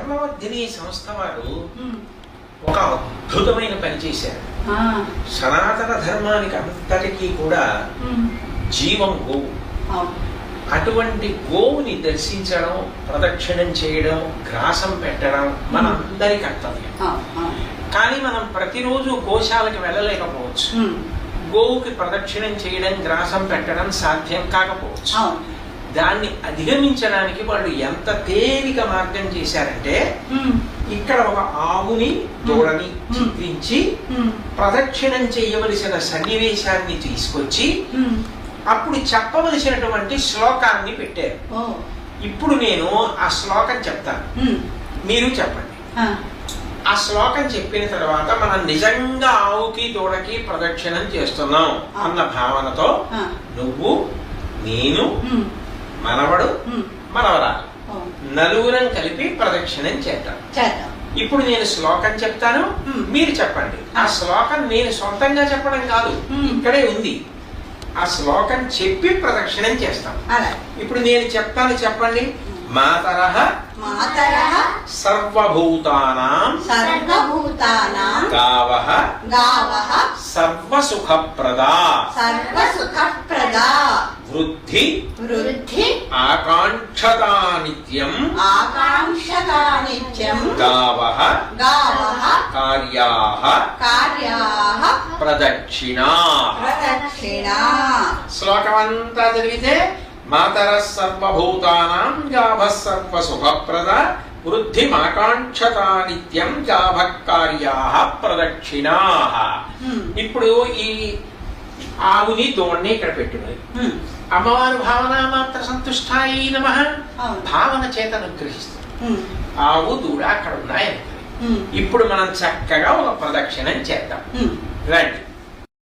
ధర్మవర్ధిని సంస్థ వారు ఒక అద్భుతమైన పని చేశారు. సనాతన ధర్మానికి అంతటికీ కూడా జీవం గోవు. అటువంటి గోవుని దర్శించడం, ప్రదక్షిణం చేయడం, గ్రాసం పెట్టడం మనందరి కర్తవ్యం. కానీ మనం ప్రతిరోజు గోశాలకు వెళ్ళలేకపోవచ్చు. గోవుకి ప్రదక్షిణం చేయడం, గ్రాసం పెట్టడం సాధ్యం కాకపోవచ్చు. దాన్ని అధిగమించడానికి వాళ్ళు ఎంత తేలిక మార్గం చేశారంటే, ఇక్కడ ఒక ఆవుని దూడని చిత్రించి ప్రదక్షిణం చేయవలసిన సన్నివేశాన్ని తీసుకొచ్చి అప్పుడు చెప్పవలసినటువంటి శ్లోకాన్ని పెట్టారు. ఇప్పుడు నేను ఆ శ్లోకం చెప్తాను, మీరు చెప్పండి. ఆ శ్లోకం చెప్పిన తర్వాత మనం నిజంగా ఆవుకి దూడకి ప్రదక్షిణం చేస్తున్నాం అన్న భావనతో నువ్వు, నేను, మనవడు, మనవరాలు నలుగురం కలిపి ప్రదక్షిణం చేద్దాం. ఇప్పుడు నేను శ్లోకం చెప్తాను, మీరు చెప్పండి. ఆ శ్లోకం నేను సొంతంగా చెప్పడం కాదు, ఇక్కడే ఉంది. ఆ శ్లోకం చెప్పి ప్రదక్షిణం చేస్తాం. ఇప్పుడు నేను చెప్తాను, చెప్పండి. మాతరః సర్వభూతానాం గావః సర్వసుఖప్రదా వృద్ధి ఆకాంక్షతా నిత్యం గావః కార్యాః ప్రదక్షిణాః. శ్లోకమంతా చదివితే మాతరః సర్వభూతానాం గావః సర్వసుఖప్రదా వృద్ధిమాకాంక్షతా నిత్యం గావః కార్యాః ప్రదక్షిణాః. ఇప్పుడు ఈ ఆవుని దూడని ఇక్కడ పెట్టుకుని అమ్మవారు భావన మాత్ర సంతుష్టాయి నమః భావన చేత అనుగ్రహిస్తుంది. ఆవు దూడ అక్కడ ఉన్నాయనుకుని ఇప్పుడు మనం చక్కగా ఒక ప్రదక్షిణం చేద్దాం. రండి.